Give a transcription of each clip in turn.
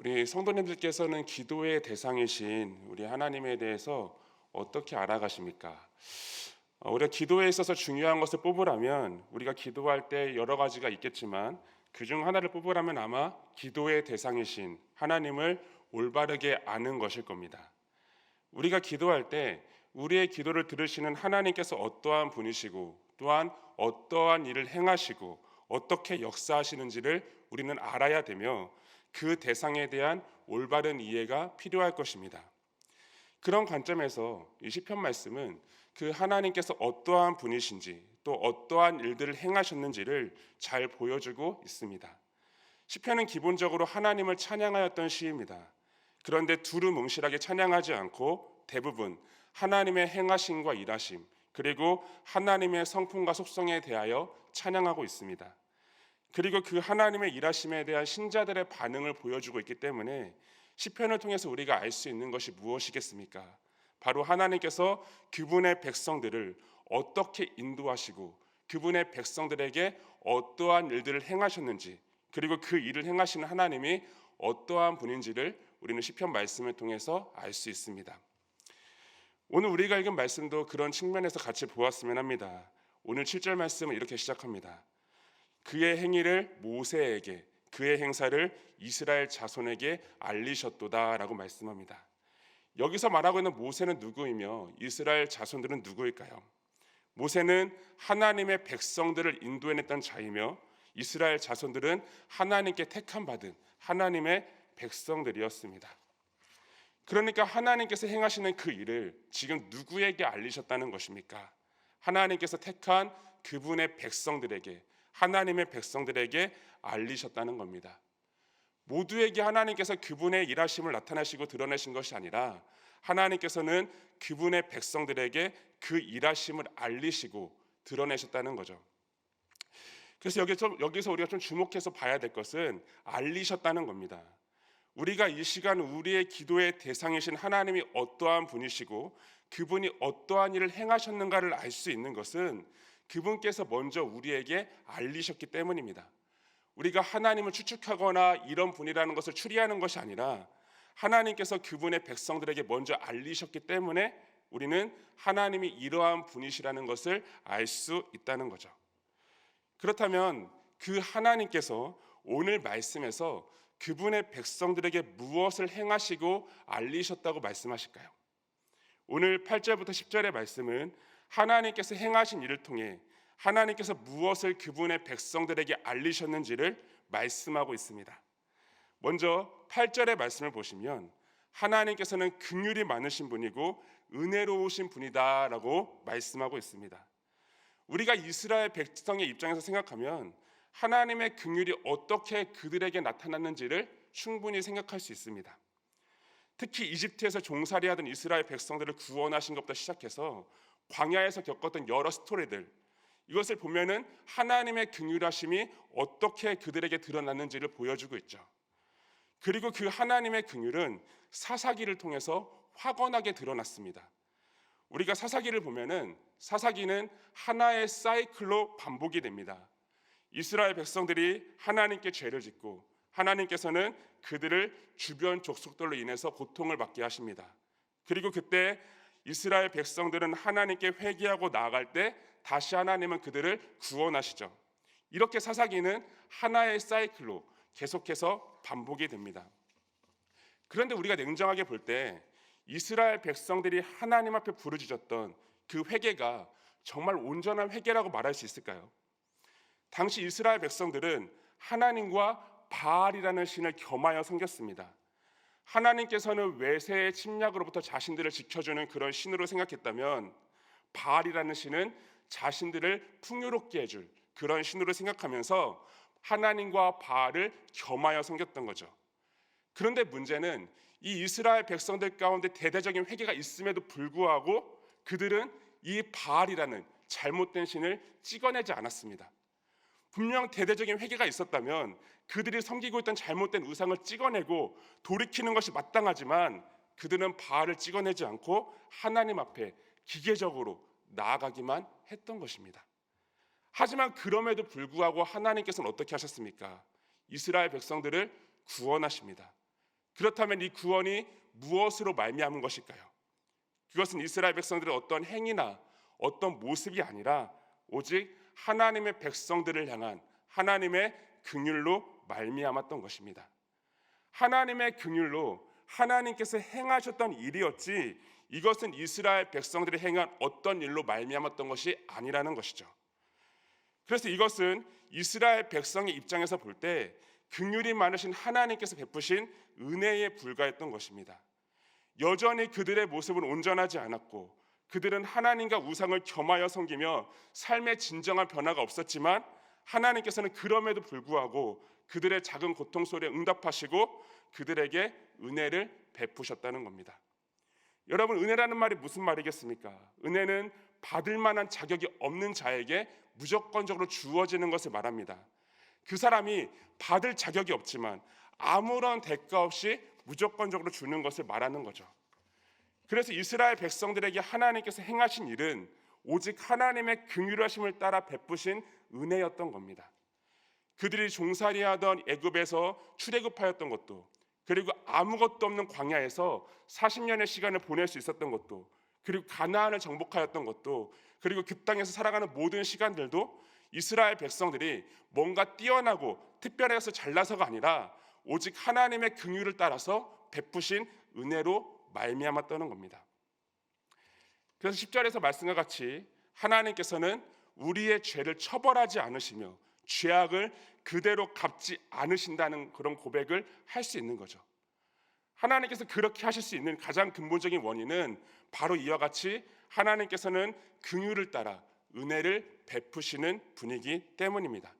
우리 성도님들께서는 기도의 대상이신 우리 하나님에 대해서 어떻게 알아가십니까? 우리가 기도에 있어서 중요한 것을 뽑으라면 우리가 기도할 때 여러 가지가 있겠지만 그중 하나를 뽑으라면 아마 기도의 대상이신 하나님을 올바르게 아는 것일 겁니다. 우리가 기도할 때 우리의 기도를 들으시는 하나님께서 어떠한 분이시고 또한 어떠한 일을 행하시고 어떻게 역사하시는지를 우리는 알아야 되며 그 대상에 대한 올바른 이해가 필요할 것입니다. 그런 관점에서 이 시편 말씀은 그 하나님께서 어떠한 분이신지 또 어떠한 일들을 행하셨는지를 잘 보여주고 있습니다. 시편은 기본적으로 하나님을 찬양하였던 시입니다. 그런데 두루뭉실하게 찬양하지 않고 대부분 하나님의 행하심과 일하심 그리고 하나님의 성품과 속성에 대하여 찬양하고 있습니다. 그리고 그 하나님의 일하심에 대한 신자들의 반응을 보여주고 있기 때문에 시편을 통해서 우리가 알 수 있는 것이 무엇이겠습니까? 바로 하나님께서 그분의 백성들을 어떻게 인도하시고 그분의 백성들에게 어떠한 일들을 행하셨는지 그리고 그 일을 행하시는 하나님이 어떠한 분인지를 우리는 시편 말씀을 통해서 알 수 있습니다. 오늘 우리가 읽은 말씀도 그런 측면에서 같이 보았으면 합니다. 오늘 7절 말씀은 이렇게 시작합니다. 그의 행위를 모세에게 그의 행사를 이스라엘 자손에게 알리셨도다 라고 말씀합니다. 여기서 말하고 있는 모세는 누구이며 이스라엘 자손들은 누구일까요? 모세는 하나님의 백성들을 인도해냈던 자이며 이스라엘 자손들은 하나님께 택함 받은 하나님의 백성들이었습니다. 그러니까 하나님께서 행하시는 그 일을 지금 누구에게 알리셨다는 것입니까? 하나님께서 택한 그분의 백성들에게 하나님의 백성들에게 알리셨다는 겁니다. 모두에게 하나님께서 그분의 일하심을 나타내시고 드러내신 것이 아니라 하나님께서는 그분의 백성들에게 그 일하심을 알리시고 드러내셨다는 거죠. 그래서 여기서 우리가 좀 주목해서 봐야 될 것은 알리셨다는 겁니다. 우리가 이 시간 우리의 기도의 대상이신 하나님이 어떠한 분이시고 그분이 어떠한 일을 행하셨는가를 알 수 있는 것은 그분께서 먼저 우리에게 알리셨기 때문입니다. 우리가 하나님을 추측하거나 이런 분이라는 것을 추리하는 것이 아니라 하나님께서 그분의 백성들에게 먼저 알리셨기 때문에 우리는 하나님이 이러한 분이시라는 것을 알 수 있다는 거죠. 그렇다면 그 하나님께서 오늘 말씀에서 그분의 백성들에게 무엇을 행하시고 알리셨다고 말씀하실까요? 오늘 8절부터 10절의 말씀은 하나님께서 행하신 일을 통해 하나님께서 무엇을 그분의 백성들에게 알리셨는지를 말씀하고 있습니다. 먼저 8절의 말씀을 보시면 하나님께서는 긍휼이 많으신 분이고 은혜로우신 분이다라고 말씀하고 있습니다. 우리가 이스라엘 백성의 입장에서 생각하면 하나님의 긍휼이 어떻게 그들에게 나타났는지를 충분히 생각할 수 있습니다. 특히 이집트에서 종살이하던 이스라엘 백성들을 구원하신 것부터 시작해서 광야에서 겪었던 여러 스토리들, 이것을 보면은 하나님의 긍휼하심이 어떻게 그들에게 드러났는지를 보여주고 있죠. 그리고 그 하나님의 긍휼은 사사기를 통해서 확언하게 드러났습니다. 우리가 사사기를 보면은 사사기는 하나의 사이클로 반복이 됩니다. 이스라엘 백성들이 하나님께 죄를 짓고 하나님께서는 그들을 주변 족속들로 인해서 고통을 받게 하십니다. 그리고 그때 이스라엘 백성들은 하나님께 회개하고 나아갈 때 다시 하나님은 그들을 구원하시죠. 이렇게 사사기는 하나의 사이클로 계속해서 반복이 됩니다. 그런데 우리가 냉정하게 볼 때 이스라엘 백성들이 하나님 앞에 부르짖었던 그 회개가 정말 온전한 회개라고 말할 수 있을까요? 당시 이스라엘 백성들은 하나님과 바알이라는 신을 겸하여 섬겼습니다. 하나님께서는 외세의 침략으로부터 자신들을 지켜주는 그런 신으로 생각했다면 바알이라는 신은 자신들을 풍요롭게 해줄 그런 신으로 생각하면서 하나님과 바알을 겸하여 섬겼던 거죠. 그런데 문제는 이 이스라엘 백성들 가운데 대대적인 회개가 있음에도 불구하고 그들은 이 바알이라는 잘못된 신을 찍어내지 않았습니다. 분명 대대적인 회개가 있었다면 그들이 섬기고 있던 잘못된 우상을 찍어내고 돌이키는 것이 마땅하지만 그들은 바알을 찍어내지 않고 하나님 앞에 기계적으로 나아가기만 했던 것입니다. 하지만 그럼에도 불구하고 하나님께서는 어떻게 하셨습니까? 이스라엘 백성들을 구원하십니다. 그렇다면 이 구원이 무엇으로 말미암은 것일까요? 그것은 이스라엘 백성들의 어떤 행위나 어떤 모습이 아니라 오직 하나님의 백성들을 향한 하나님의 긍휼로 말미암았던 것입니다. 하나님의 긍휼로 하나님께서 행하셨던 일이었지 이것은 이스라엘 백성들이 행한 어떤 일로 말미암았던 것이 아니라는 것이죠. 그래서 이것은 이스라엘 백성의 입장에서 볼 때 긍휼이 많으신 하나님께서 베푸신 은혜에 불과했던 것입니다. 여전히 그들의 모습은 온전하지 않았고 그들은 하나님과 우상을 겸하여 섬기며 삶의 진정한 변화가 없었지만 하나님께서는 그럼에도 불구하고 그들의 작은 고통 소리에 응답하시고 그들에게 은혜를 베푸셨다는 겁니다. 여러분, 은혜라는 말이 무슨 말이겠습니까? 은혜는 받을 만한 자격이 없는 자에게 무조건적으로 주어지는 것을 말합니다. 그 사람이 받을 자격이 없지만 아무런 대가 없이 무조건적으로 주는 것을 말하는 거죠. 그래서 이스라엘 백성들에게 하나님께서 행하신 일은 오직 하나님의 긍휼하심을 따라 베푸신 은혜였던 겁니다. 그들이 종살이하던 애굽에서 출애굽하였던 것도, 그리고 아무것도 없는 광야에서 40년의 시간을 보낼 수 있었던 것도, 그리고 가나안을 정복하였던 것도, 그리고 그 땅에서 살아가는 모든 시간들도 이스라엘 백성들이 뭔가 뛰어나고 특별해서 잘나서가 아니라 오직 하나님의 긍휼을 따라서 베푸신 은혜로 말미암았다는 겁니다. 그래서 10절에서 말씀과 같이 하나님께서는 우리의 죄를 처벌하지 않으시며 죄악을 그대로 갚지 않으신다는 그런 고백을 할 수 있는 거죠. 하나님께서 그렇게 하실 수 있는 가장 근본적인 원인은 바로 이와 같이 하나님께서는 긍휼을 따라 은혜를 베푸시는 분이기 때문입니다.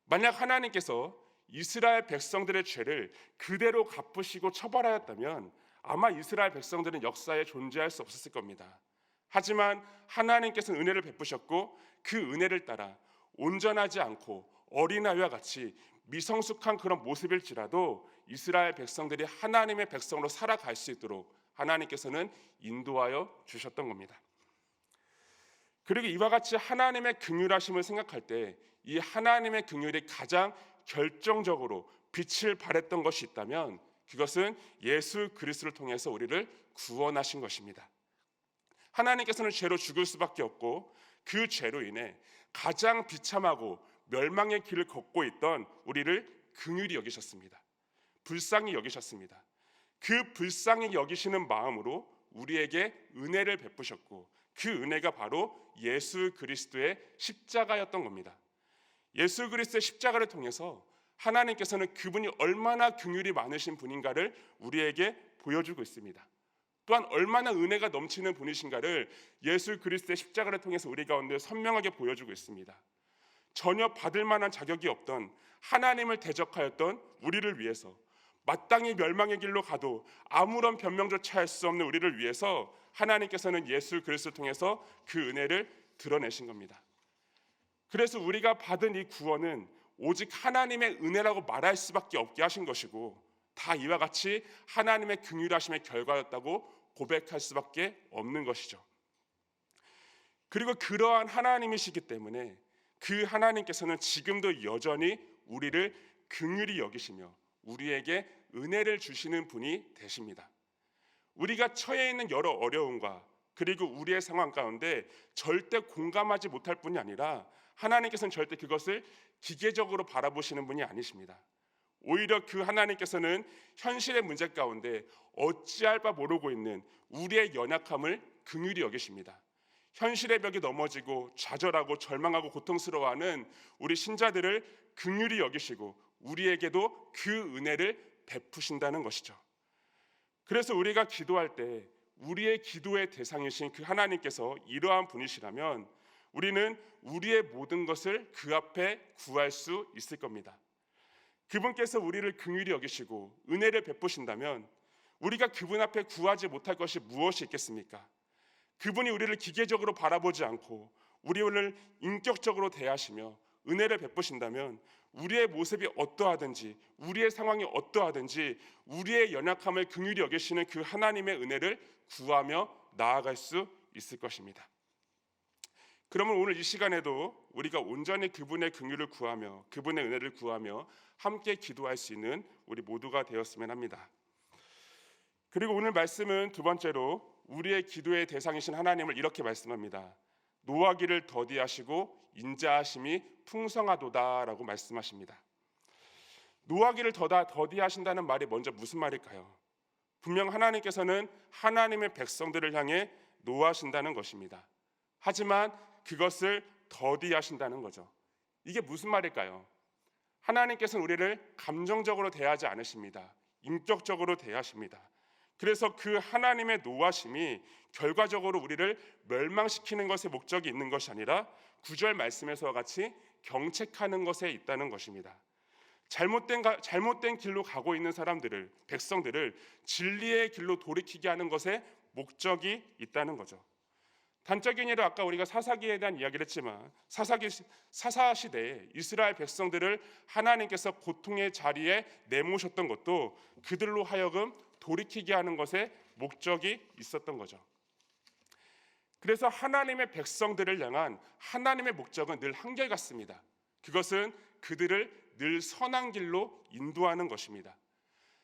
만약 하나님께서 이스라엘 백성들의 죄를 그대로 갚으시고 처벌하였다면 아마 이스라엘 백성들은 역사에 존재할 수 없었을 겁니다. 하지만 하나님께서는 은혜를 베푸셨고 그 은혜를 따라 온전하지 않고 어린아이와 같이 미성숙한 그런 모습일지라도 이스라엘 백성들이 하나님의 백성으로 살아갈 수 있도록 하나님께서는 인도하여 주셨던 겁니다. 그리고 이와 같이 하나님의 긍휼하심을 생각할 때 이 하나님의 긍휼이 가장 결정적으로 빛을 발했던 것이 있다면 그것은 예수 그리스도를 통해서 우리를 구원하신 것입니다. 하나님께서는 죄로 죽을 수밖에 없고 그 죄로 인해 가장 비참하고 멸망의 길을 걷고 있던 우리를 긍휼히 여기셨습니다. 불쌍히 여기셨습니다. 그 불쌍히 여기시는 마음으로 우리에게 은혜를 베푸셨고 그 은혜가 바로 예수 그리스도의 십자가였던 겁니다. 예수 그리스도의 십자가를 통해서 하나님께서는 그분이 얼마나 긍휼이 많으신 분인가를 우리에게 보여주고 있습니다. 또한 얼마나 은혜가 넘치는 분이신가를 예수 그리스도의 십자가를 통해서 우리 가운데 선명하게 보여주고 있습니다. 전혀 받을 만한 자격이 없던 하나님을 대적하였던 우리를 위해서 마땅히 멸망의 길로 가도 아무런 변명조차 할 수 없는 우리를 위해서 하나님께서는 예수 그리스도를 통해서 그 은혜를 드러내신 겁니다. 그래서 우리가 받은 이 구원은 오직 하나님의 은혜라고 말할 수밖에 없게 하신 것이고 다 이와 같이 하나님의 긍휼하심의 결과였다고 고백할 수밖에 없는 것이죠. 그리고 그러한 하나님이시기 때문에 그 하나님께서는 지금도 여전히 우리를 긍휼히 여기시며 우리에게 은혜를 주시는 분이 되십니다. 우리가 처해 있는 여러 어려움과 그리고 우리의 상황 가운데 절대 공감하지 못할 뿐이 아니라 하나님께서는 절대 그것을 기계적으로 바라보시는 분이 아니십니다. 오히려 그 하나님께서는 현실의 문제 가운데 어찌할 바 모르고 있는 우리의 연약함을 긍휼히 여기십니다. 현실의 벽이 넘어지고 좌절하고 절망하고 고통스러워하는 우리 신자들을 긍휼히 여기시고 우리에게도 그 은혜를 베푸신다는 것이죠. 그래서 우리가 기도할 때 우리의 기도의 대상이신 그 하나님께서 이러한 분이시라면 우리는 우리의 모든 것을 그 앞에 구할 수 있을 겁니다. 그분께서 우리를 긍휼히 여기시고 은혜를 베푸신다면 우리가 그분 앞에 구하지 못할 것이 무엇이 있겠습니까? 그분이 우리를 기계적으로 바라보지 않고 우리를 인격적으로 대하시며 은혜를 베푸신다면 우리의 모습이 어떠하든지 우리의 상황이 어떠하든지 우리의 연약함을 긍휼히 여기시는 그 하나님의 은혜를 구하며 나아갈 수 있을 것입니다. 그러면 오늘 이 시간에도 우리가 온전히 그분의 긍휼을 구하며 그분의 은혜를 구하며 함께 기도할 수 있는 우리 모두가 되었으면 합니다. 그리고 오늘 말씀은 두 번째로 우리의 기도의 대상이신 하나님을 이렇게 말씀합니다. 노하기를 더디하시고 인자하심이 풍성하도다라고 말씀하십니다. 노하기를 더디하신다는 말이 먼저 무슨 말일까요? 분명 하나님께서는 하나님의 백성들을 향해 노하신다는 것입니다. 하지만 그것을 더디하신다는 거죠. 이게 무슨 말일까요? 하나님께서는 우리를 감정적으로 대하지 않으십니다. 인격적으로 대하십니다. 그래서 그 하나님의 노하심이 결과적으로 우리를 멸망시키는 것에 목적이 있는 것이 아니라 9절 말씀에서와 같이 경책하는 것에 있다는 것입니다. 잘못된 길로 가고 있는 사람들을, 백성들을 진리의 길로 돌이키게 하는 것에 목적이 있다는 거죠. 단적인 예로 아까 우리가 사사기에 대한 이야기를 했지만 사사 시대에 이스라엘 백성들을 하나님께서 고통의 자리에 내모셨던 것도 그들로 하여금 돌이키게 하는 것에 목적이 있었던 거죠. 그래서 하나님의 백성들을 향한 하나님의 목적은 늘 한결같습니다. 그것은 그들을 늘 선한 길로 인도하는 것입니다.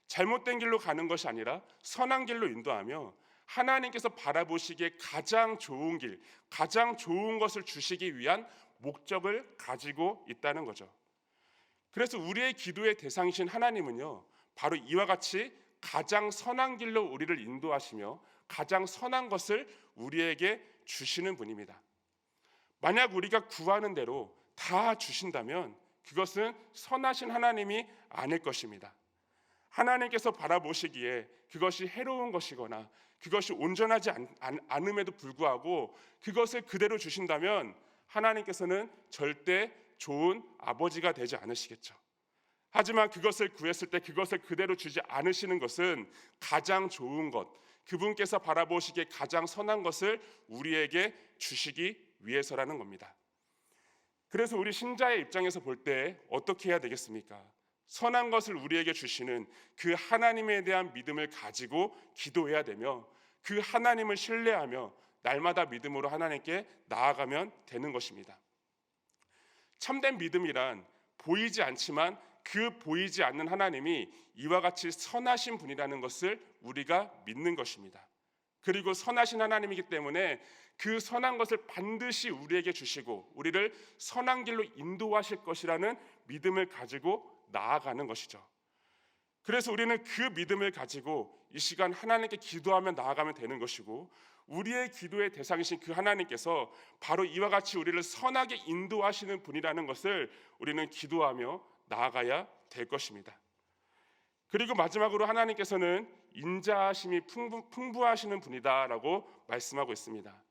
잘못된 길로 가는 것이 아니라 선한 길로 인도하며 하나님께서 바라보시기에 가장 좋은 길, 가장 좋은 것을 주시기 위한 목적을 가지고 있다는 거죠. 그래서 우리의 기도의 대상이신 하나님은요, 바로 이와 같이 가장 선한 길로 우리를 인도하시며 가장 선한 것을 우리에게 주시는 분입니다. 만약 우리가 구하는 대로 다 주신다면 그것은 선하신 하나님이 아닐 것입니다. 하나님께서 바라보시기에 그것이 해로운 것이거나 그것이 온전하지 않음에도 불구하고 그것을 그대로 주신다면 하나님께서는 절대 좋은 아버지가 되지 않으시겠죠. 하지만 그것을 구했을 때 그것을 그대로 주지 않으시는 것은 가장 좋은 것, 그분께서 바라보시기에 가장 선한 것을 우리에게 주시기 위해서라는 겁니다. 그래서 우리 신자의 입장에서 볼 때 어떻게 해야 되겠습니까? 선한 것을 우리에게 주시는 그 하나님에 대한 믿음을 가지고 기도해야 되며 그 하나님을 신뢰하며 날마다 믿음으로 하나님께 나아가면 되는 것입니다. 참된 믿음이란 보이지 않지만 그 보이지 않는 하나님이 이와 같이 선하신 분이라는 것을 우리가 믿는 것입니다. 그리고 선하신 하나님이기 때문에 그 선한 것을 반드시 우리에게 주시고 우리를 선한 길로 인도하실 것이라는 믿음을 가지고 나아가는 것이죠. 그래서 우리는 그 믿음을 가지고 이 시간 하나님께 기도하며 나아가면 되는 것이고 우리의 기도의 대상이신 그 하나님께서 바로 이와 같이 우리를 선하게 인도하시는 분이라는 것을 우리는 기도하며 나아가야 될 것입니다. 그리고 마지막으로 하나님께서는 인자하심이 풍부하시는 분이다라고 말씀하고 있습니다.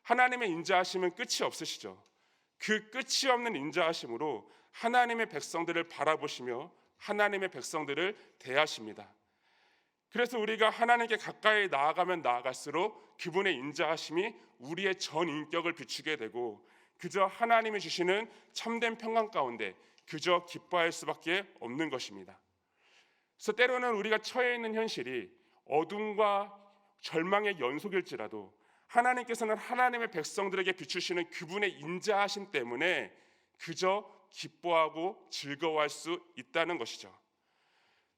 하나님의 인자하심은 끝이 없으시죠. 그 끝이 없는 인자하심으로 하나님의 백성들을 바라보시며 하나님의 백성들을 대하십니다. 그래서 우리가 하나님께 가까이 나아가면 나아갈수록 그분의 인자하심이 우리의 전 인격을 비추게 되고 그저 하나님이 주시는 참된 평강 가운데 그저 기뻐할 수밖에 없는 것입니다. 그래서 때로는 우리가 처해 있는 현실이 어둠과 절망의 연속일지라도 하나님께서는 하나님의 백성들에게 비추시는 그분의 인자하심 때문에 그저 기뻐하고 즐거워할 수 있다는 것이죠.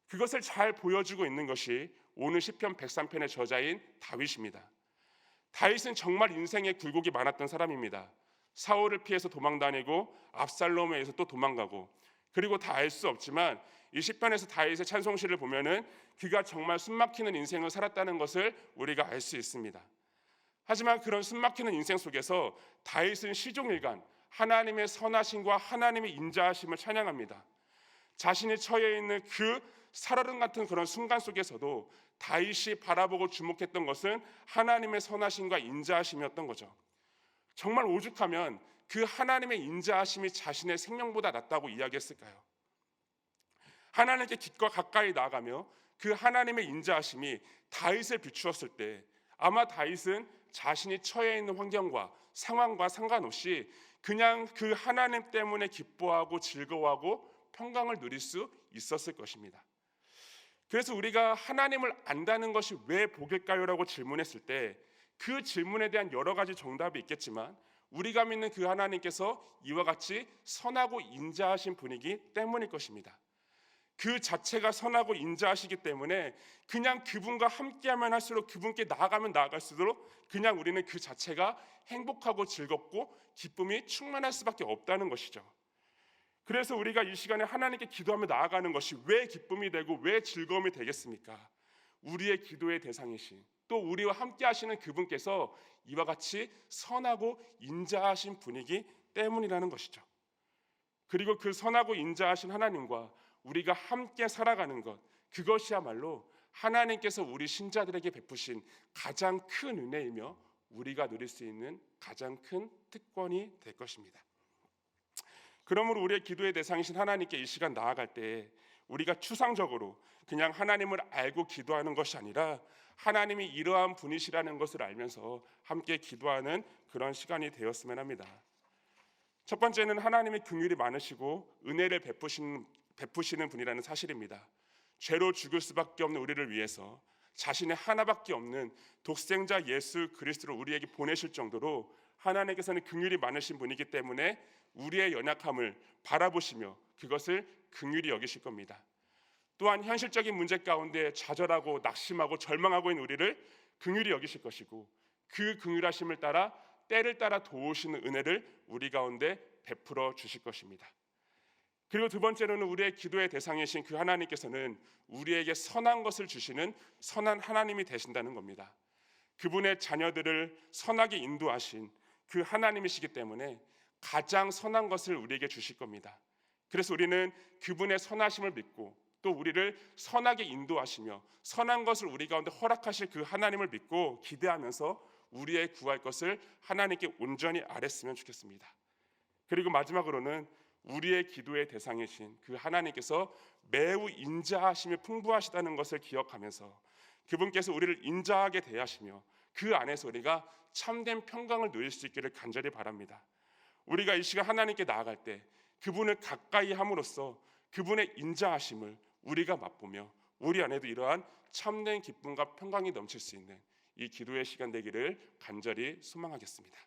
그것을 잘 보여주고 있는 것이 오늘 시편 103편의 저자인 다윗입니다. 다윗은 정말 인생에 굴곡이 많았던 사람입니다. 사울을 피해서 도망다니고 압살롬에 의해서 또 도망가고 그리고 다 알 수 없지만 이 시편에서 다윗의 찬송시를 보면은 그가 정말 숨막히는 인생을 살았다는 것을 우리가 알 수 있습니다. 하지만 그런 숨막히는 인생 속에서 다윗은 시종일관 하나님의 선하심과 하나님의 인자하심을 찬양합니다. 자신이 처해 있는 그 살얼음 같은 그런 순간 속에서도 다윗이 바라보고 주목했던 것은 하나님의 선하심과 인자하심이었던 거죠. 정말 오죽하면 그 하나님의 인자하심이 자신의 생명보다 낫다고 이야기했을까요? 하나님께 깊고 가까이 나아가며 그 하나님의 인자하심이 다윗을 비추었을 때 아마 다윗은 자신이 처해 있는 환경과 상황과 상관없이 그냥 그 하나님 때문에 기뻐하고 즐거워하고 평강을 누릴 수 있었을 것입니다. 그래서 우리가 하나님을 안다는 것이 왜 복일까요? 라고 질문했을 때 그 질문에 대한 여러 가지 정답이 있겠지만 우리가 믿는 그 하나님께서 이와 같이 선하고 인자하신 분이기 때문일 것입니다. 그 자체가 선하고 인자하시기 때문에 그냥 그분과 함께하면 할수록, 그분께 나아가면 나아갈수록 그냥 우리는 그 자체가 행복하고 즐겁고 기쁨이 충만할 수밖에 없다는 것이죠. 그래서 우리가 이 시간에 하나님께 기도하며 나아가는 것이 왜 기쁨이 되고 왜 즐거움이 되겠습니까? 우리의 기도의 대상이신, 또 우리와 함께 하시는 그분께서 이와 같이 선하고 인자하신 분이기 때문이라는 것이죠. 그리고 그 선하고 인자하신 하나님과 우리가 함께 살아가는 것, 그것이야말로 하나님께서 우리 신자들에게 베푸신 가장 큰 은혜이며 우리가 누릴 수 있는 가장 큰 특권이 될 것입니다. 그러므로 우리의 기도의 대상이신 하나님께 이 시간 나아갈 때 우리가 추상적으로 그냥 하나님을 알고 기도하는 것이 아니라 하나님이 이러한 분이시라는 것을 알면서 함께 기도하는 그런 시간이 되었으면 합니다. 첫 번째는 하나님의 긍휼이 많으시고 은혜를 베푸시는 분이라는 사실입니다. 죄로 죽을 수밖에 없는 우리를 위해서 자신의 하나밖에 없는 독생자 예수 그리스도를 우리에게 보내실 정도로 하나님께서는 긍휼이 많으신 분이기 때문에 우리의 연약함을 바라보시며 그것을 긍휼히 여기실 겁니다. 또한 현실적인 문제 가운데 좌절하고 낙심하고 절망하고 있는 우리를 긍휼히 여기실 것이고, 그 긍휼하심을 따라 때를 따라 도우시는 은혜를 우리 가운데 베풀어 주실 것입니다. 그리고 두 번째로는 우리의 기도의 대상이신 그 하나님께서는 우리에게 선한 것을 주시는 선한 하나님이 되신다는 겁니다. 그분의 자녀들을 선하게 인도하신 그 하나님이시기 때문에 가장 선한 것을 우리에게 주실 겁니다. 그래서 우리는 그분의 선하심을 믿고 또 우리를 선하게 인도하시며 선한 것을 우리 가운데 허락하실 그 하나님을 믿고 기대하면서 우리의 구할 것을 하나님께 온전히 아뢰으면 좋겠습니다. 그리고 마지막으로는 우리의 기도의 대상이신 그 하나님께서 매우 인자하심이 풍부하시다는 것을 기억하면서 그분께서 우리를 인자하게 대하시며 그 안에서 우리가 참된 평강을 누릴 수 있기를 간절히 바랍니다. 우리가 이 시간 하나님께 나아갈 때 그분을 가까이 함으로써 그분의 인자하심을 우리가 맛보며 우리 안에도 이러한 참된 기쁨과 평강이 넘칠 수 있는 이 기도의 시간 되기를 간절히 소망하겠습니다.